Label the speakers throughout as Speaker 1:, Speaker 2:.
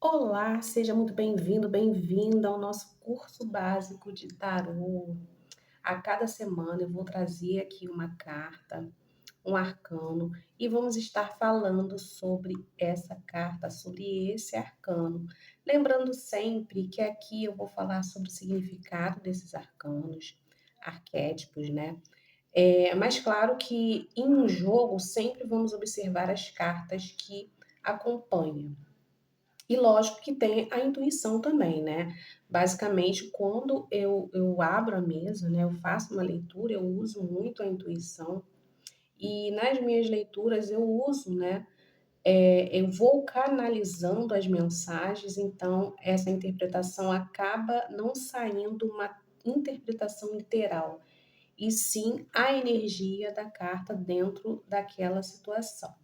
Speaker 1: Olá, seja muito bem-vindo, bem-vinda ao nosso curso básico de tarô. A cada semana eu vou trazer aqui uma carta, um arcano, e vamos estar falando sobre essa carta, sobre esse arcano. Lembrando sempre que aqui eu vou falar sobre o significado desses arcanos, arquétipos, né? Mas claro que em um jogo sempre vamos observar as cartas que acompanham. E lógico que tem a intuição também, né. Basicamente, quando eu abro a mesa, né, eu faço uma leitura, eu uso muito a intuição, e nas minhas leituras eu uso, né, eu vou canalizando as mensagens, então essa interpretação acaba não saindo uma interpretação literal, e sim a energia da carta dentro daquela situação.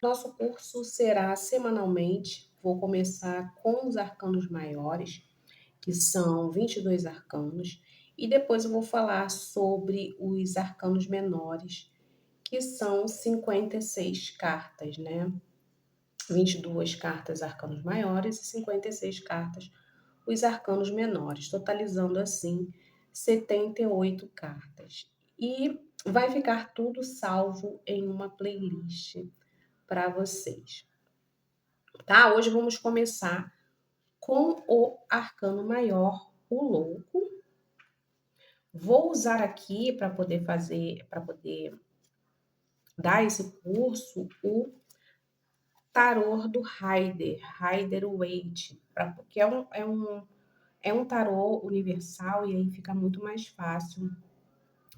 Speaker 1: Nosso curso será semanalmente. Vou começar com os arcanos maiores, que são 22 arcanos, e depois eu vou falar sobre os arcanos menores, que são 56 cartas, né? 22 cartas arcanos maiores e 56 cartas os arcanos menores, totalizando assim 78 cartas. E vai ficar tudo salvo em uma playlist para vocês. Tá? Hoje vamos começar com o arcano maior, o louco. Vou usar aqui para poder dar esse curso o tarô do Rider-Waite, porque é um tarô universal e aí fica muito mais fácil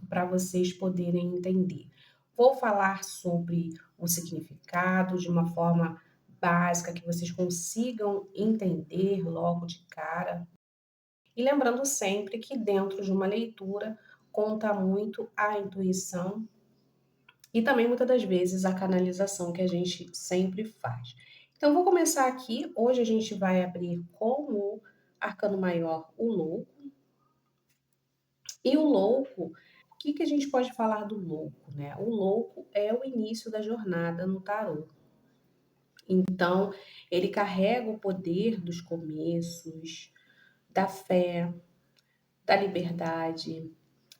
Speaker 1: para vocês poderem entender. Vou falar sobre o significado de uma forma básica que vocês consigam entender logo de cara. E lembrando sempre que dentro de uma leitura conta muito a intuição e também muitas das vezes a canalização que a gente sempre faz. Então vou começar aqui. Hoje a gente vai abrir com o arcano maior, o louco. E o louco, o que que a gente pode falar do louco, né? O louco é o início da jornada no tarô. Então, ele carrega o poder dos começos, da fé, da liberdade,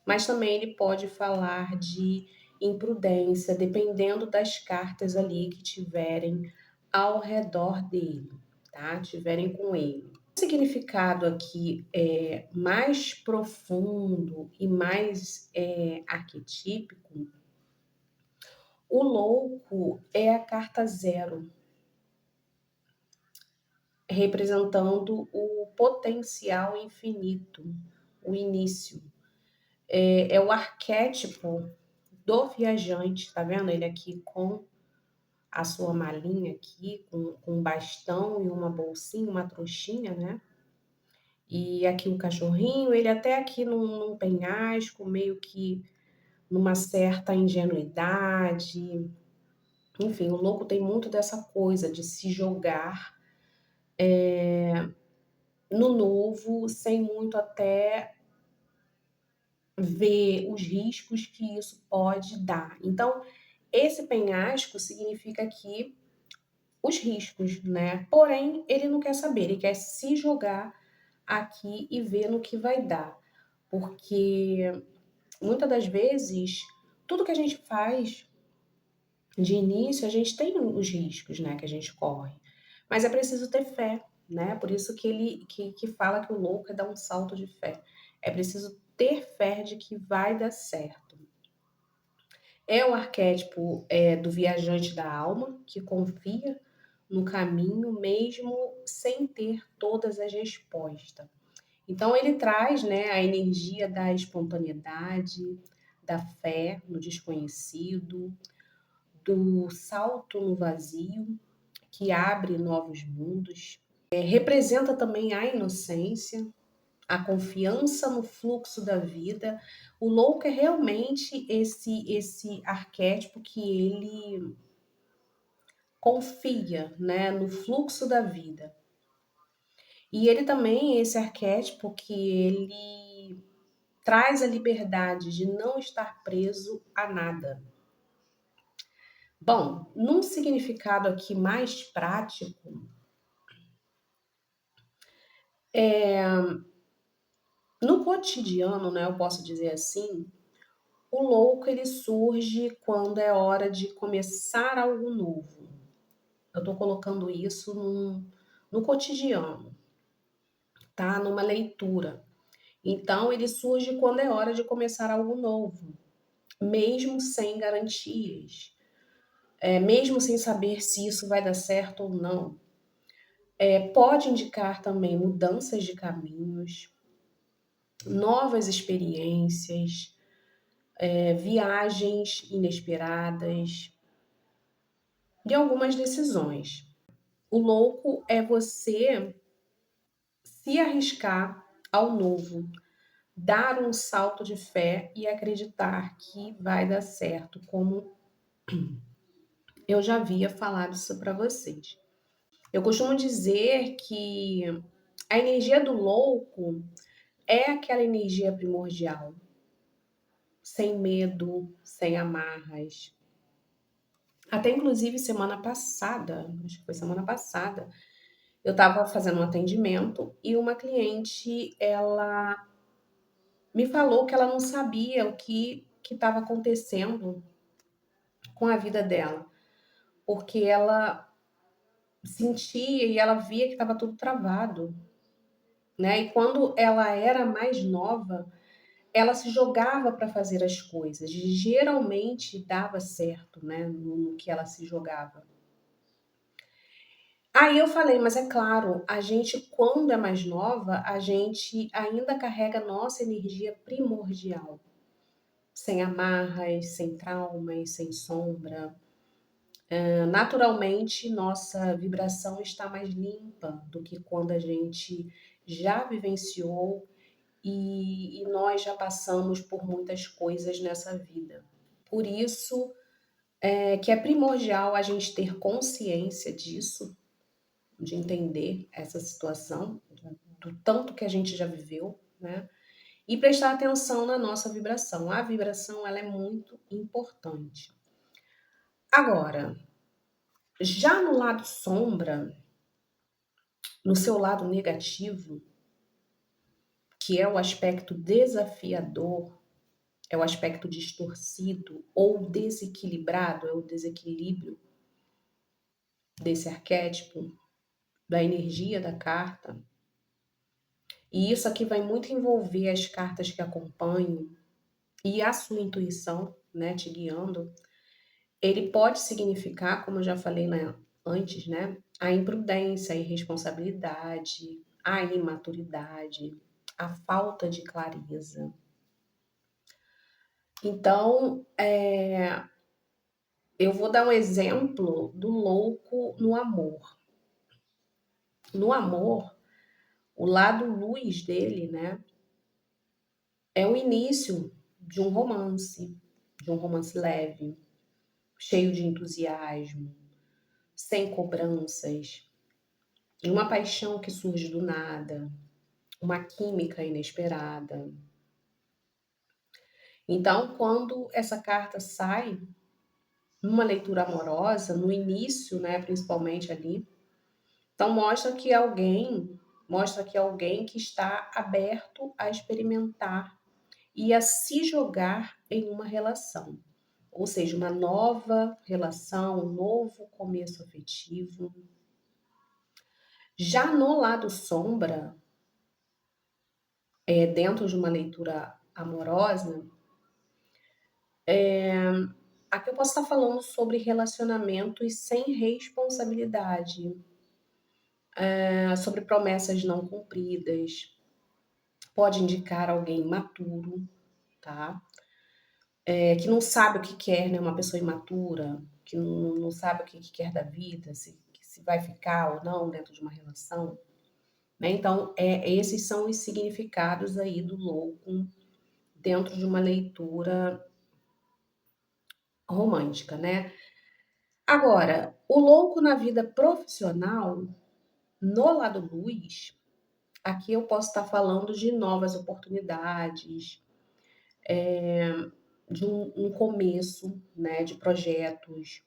Speaker 1: mas também ele pode falar de imprudência, dependendo das cartas ali que tiverem ao redor dele, tá? Tiverem com ele. O significado aqui é mais profundo e mais arquetípico. O louco é a carta zero, representando o potencial infinito, o início. É o arquétipo do viajante, tá vendo? Ele aqui com a sua malinha aqui, com um bastão e uma bolsinha, uma trouxinha, né? E aqui o cachorrinho, ele até aqui num penhasco, meio que numa certa ingenuidade. Enfim, o louco tem muito dessa coisa de se jogar no novo, sem muito até ver os riscos que isso pode dar. Então, esse penhasco significa que os riscos, né? Porém, ele não quer saber, ele quer se jogar aqui e ver no que vai dar. Porque muitas das vezes, tudo que a gente faz de início, a gente tem os riscos, né, que a gente corre. Mas é preciso ter fé, né? Por isso que ele que fala que o louco é dar um salto de fé. É preciso ter fé de que vai dar certo. É o arquétipo do viajante da alma, que confia no caminho mesmo sem ter todas as respostas. Então ele traz, né, a energia da espontaneidade, da fé no desconhecido, do salto no vazio, que abre novos mundos. Representa também a inocência, a confiança no fluxo da vida. O louco é realmente esse arquétipo que ele confia, né, no fluxo da vida. E ele também é esse arquétipo que ele traz a liberdade de não estar preso a nada. Bom, num significado aqui mais prático, No cotidiano, né, eu posso dizer assim, o louco ele surge quando é hora de começar algo novo. Eu estou colocando isso no cotidiano, tá? Numa leitura. Então, ele surge quando é hora de começar algo novo, mesmo sem garantias, mesmo sem saber se isso vai dar certo ou não. Pode indicar também mudanças de caminhos, novas experiências, viagens inesperadas e algumas decisões. O louco é você se arriscar ao novo, dar um salto de fé e acreditar que vai dar certo, como eu já havia falado isso para vocês. Eu costumo dizer que a energia do louco é aquela energia primordial, sem medo, sem amarras. Até inclusive semana passada, acho que foi semana passada, eu estava fazendo um atendimento e uma cliente, ela me falou que ela não sabia o que estava acontecendo com a vida dela, porque ela sentia e ela via que estava tudo travado, né? E quando ela era mais nova, ela se jogava para fazer as coisas, e geralmente dava certo, né? No que ela se jogava. Aí eu falei, mas é claro, a gente, quando é mais nova, a gente ainda carrega nossa energia primordial, sem amarras, sem traumas, sem sombra. Naturalmente, nossa vibração está mais limpa do que quando a gente já vivenciou e nós já passamos por muitas coisas nessa vida. Por isso é que é primordial a gente ter consciência disso, de entender essa situação, do tanto que a gente já viveu, né? E prestar atenção na nossa vibração. A vibração ela é muito importante. Agora, já no lado sombra, no seu lado negativo, que é o aspecto desafiador, é o aspecto distorcido ou desequilibrado, é o desequilíbrio desse arquétipo, da energia da carta. E isso aqui vai muito envolver as cartas que acompanham e a sua intuição, né, te guiando. Ele pode significar, como eu já falei, né, antes, né, a imprudência, a irresponsabilidade, a imaturidade, a falta de clareza. Então, eu vou dar um exemplo do louco no amor. No amor, o lado luz dele, né, é o início de um romance leve, cheio de entusiasmo, sem cobranças, de uma paixão que surge do nada, uma química inesperada. Então, quando essa carta sai numa leitura amorosa, no início, né, principalmente ali, então mostra que alguém que está aberto a experimentar e a se jogar em uma relação. Ou seja, uma nova relação, um novo começo afetivo. Já no lado sombra, dentro de uma leitura amorosa, aqui eu posso estar falando sobre relacionamentos sem responsabilidade, sobre promessas não cumpridas. Pode indicar alguém imaturo, tá? Que não sabe o que quer, né? Uma pessoa imatura, que não sabe o que quer da vida, se vai ficar ou não dentro de uma relação. Né? Então, esses são os significados aí do louco dentro de uma leitura romântica, né? Agora, o louco na vida profissional, no lado luz, aqui eu posso estar falando de novas oportunidades, de um começo, né, de projetos,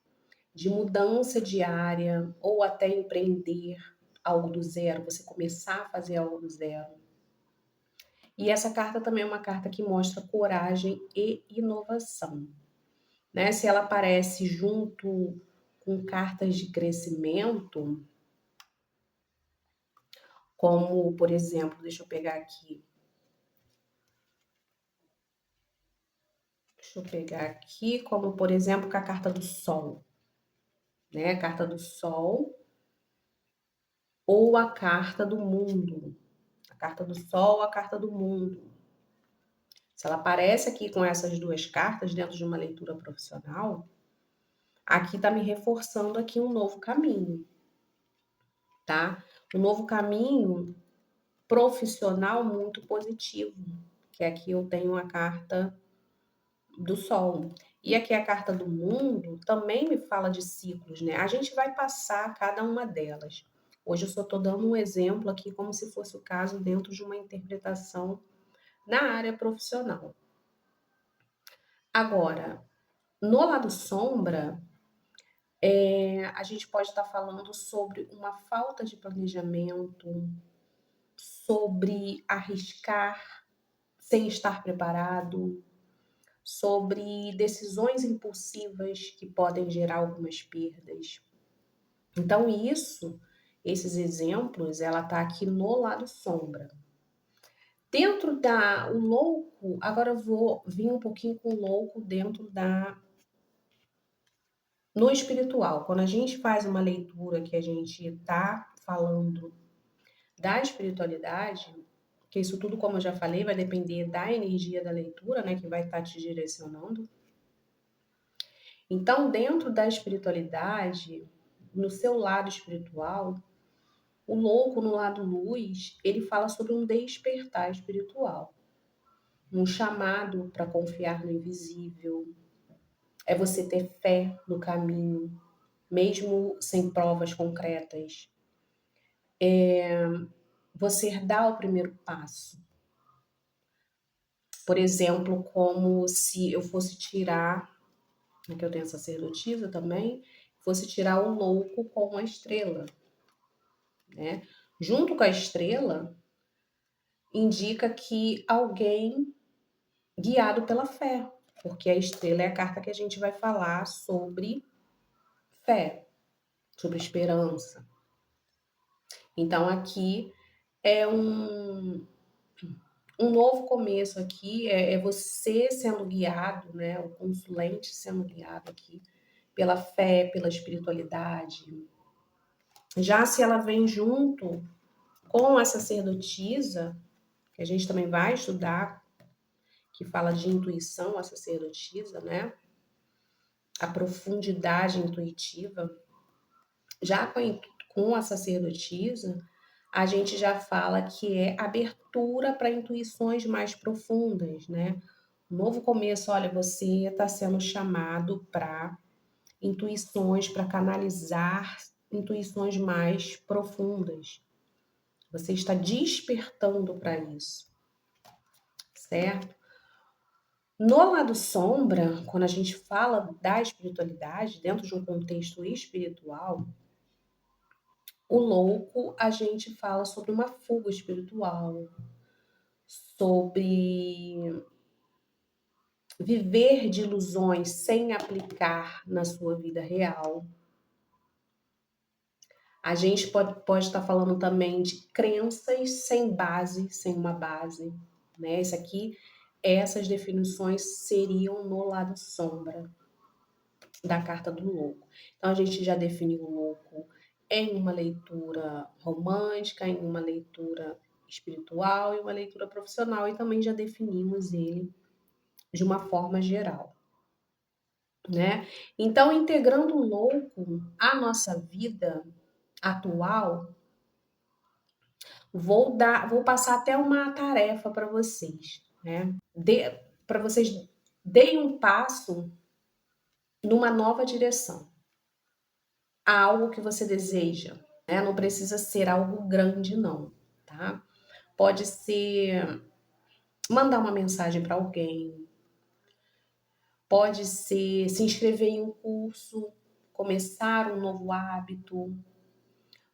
Speaker 1: de mudança de área ou até empreender. algo do zero, você começar a fazer algo do zero. E essa carta também é uma carta que mostra coragem e inovação, né? Se ela aparece junto com cartas de crescimento, como, por exemplo, deixa eu pegar aqui. Deixa eu pegar aqui, como, por exemplo, com a carta do Sol, né? A carta do Sol ou a carta do Mundo. A carta do Sol, a carta do Mundo. Se ela aparece aqui com essas duas cartas dentro de uma leitura profissional, aqui está me reforçando aqui um novo caminho, tá? Um novo caminho profissional muito positivo, que aqui eu tenho a carta do Sol. E aqui a carta do Mundo também me fala de ciclos, né? A gente vai passar cada uma delas. Hoje eu só estou dando um exemplo aqui, como se fosse o caso dentro de uma interpretação na área profissional. Agora, no lado sombra, a gente pode estar falando sobre uma falta de planejamento, sobre arriscar sem estar preparado, sobre decisões impulsivas que podem gerar algumas perdas. Então, esses exemplos, ela tá aqui no lado sombra. Dentro o louco, agora eu vou vir um pouquinho com o louco dentro no espiritual. Quando a gente faz uma leitura que a gente tá falando da espiritualidade, que isso tudo, como eu já falei, vai depender da energia da leitura, né, que vai estar te direcionando. Então, dentro da espiritualidade, no seu lado espiritual, o louco no lado luz, ele fala sobre um despertar espiritual, um chamado para confiar no invisível, é você ter fé no caminho, mesmo sem provas concretas. Você dá o primeiro passo. Por exemplo, como se eu fosse tirar, aqui eu tenho a sacerdotisa também, fosse tirar o louco com uma estrela, né? Junto com a estrela, indica que alguém guiado pela fé, porque a estrela é a carta que a gente vai falar sobre fé, sobre esperança. Então aqui é um novo começo aqui, é você sendo guiado, né? O consulente sendo guiado aqui pela fé, pela espiritualidade. Já se ela vem junto com a sacerdotisa, que a gente também vai estudar, que fala de intuição, a sacerdotisa, né? A profundidade intuitiva. Já com a sacerdotisa, a gente já fala que é abertura para intuições mais profundas, né? Novo começo, olha, você está sendo chamado para intuições, para canalizar intuições mais profundas. Você está despertando para isso, certo? No lado sombra, quando a gente fala da espiritualidade, dentro de um contexto espiritual, o louco, a gente fala sobre uma fuga espiritual, sobre viver de ilusões sem aplicar na sua vida real. A gente pode estar falando também de crenças sem base, sem uma base, né? Isso aqui, essas definições seriam no lado sombra da carta do louco. Então, a gente já definiu o louco em uma leitura romântica, em uma leitura espiritual e uma leitura profissional, e também já definimos ele de uma forma geral, né? Então, integrando o louco à nossa vida atual, vou passar até uma tarefa para vocês, né? Para vocês deem um passo numa nova direção, a algo que você deseja, né? Não precisa ser algo grande, não, tá? Pode ser mandar uma mensagem para alguém, pode ser se inscrever em um curso, começar um novo hábito,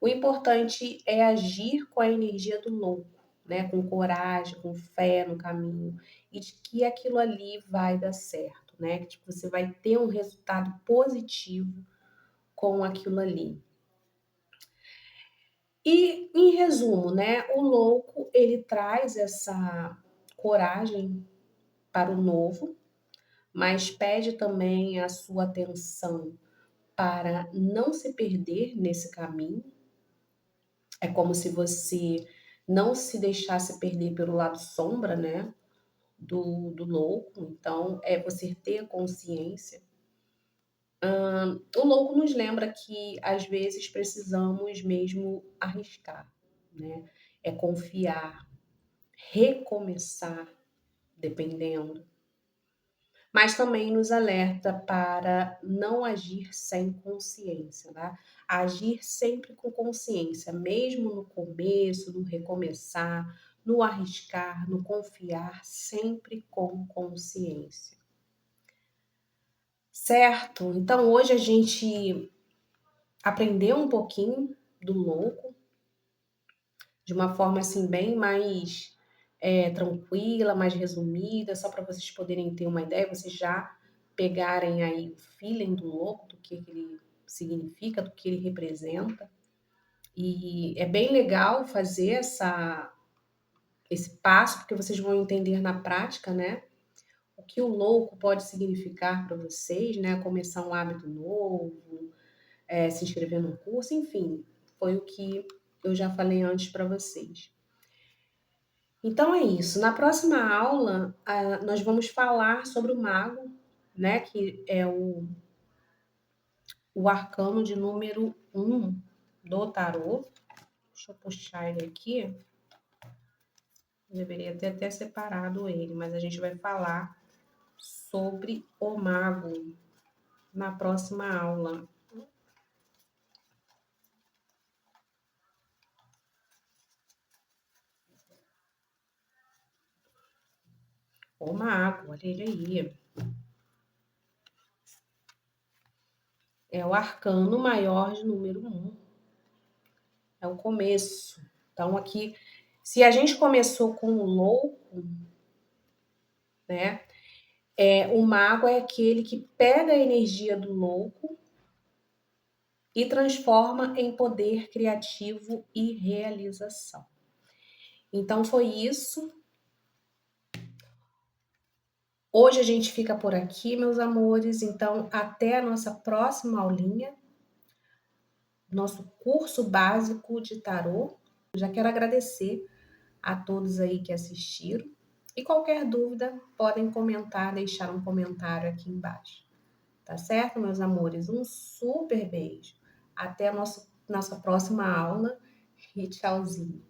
Speaker 1: O importante é agir com a energia do louco, né? Com coragem, com fé no caminho e de que aquilo ali vai dar certo, né? Que tipo, você vai ter um resultado positivo com aquilo ali. E em resumo, né? O louco ele traz essa coragem para o novo, mas pede também a sua atenção para não se perder nesse caminho. É como se você não se deixasse perder pelo lado sombra, né? Do louco. Então, é você ter consciência. O louco nos lembra que às vezes precisamos mesmo arriscar, né? É confiar, recomeçar, dependendo. Mas também nos alerta para não agir sem consciência, tá? Agir sempre com consciência, mesmo no começo, no recomeçar, no arriscar, no confiar, sempre com consciência. Certo? Então hoje a gente aprendeu um pouquinho do louco, de uma forma assim bem mais tranquila, mais resumida, só para vocês poderem ter uma ideia, vocês já pegarem aí o feeling do louco, do que ele significa, do que ele representa. E é bem legal fazer esse passo, porque vocês vão entender na prática, né? O que o louco pode significar para vocês, né? Começar um hábito novo, se inscrever num curso, enfim, foi o que eu já falei antes para vocês. Então é isso. Na próxima aula, nós vamos falar sobre o mago, né? Que é o arcano de número 1 do tarô. Deixa eu puxar ele aqui. Eu deveria ter até separado ele, mas a gente vai falar sobre o mago na próxima aula. O mago, olha ele aí. É o arcano maior de número 1. É o começo. Então, aqui, se a gente começou com o louco, né? O mago é aquele que pega a energia do louco e transforma em poder criativo e realização. Então, foi isso. Hoje a gente fica por aqui, meus amores. Então, até a nossa próxima aulinha, nosso curso básico de tarô. Já quero agradecer a todos aí que assistiram. E qualquer dúvida, podem comentar, deixar um comentário aqui embaixo. Tá certo, meus amores? Um super beijo. Até a nossa próxima aula e tchauzinho.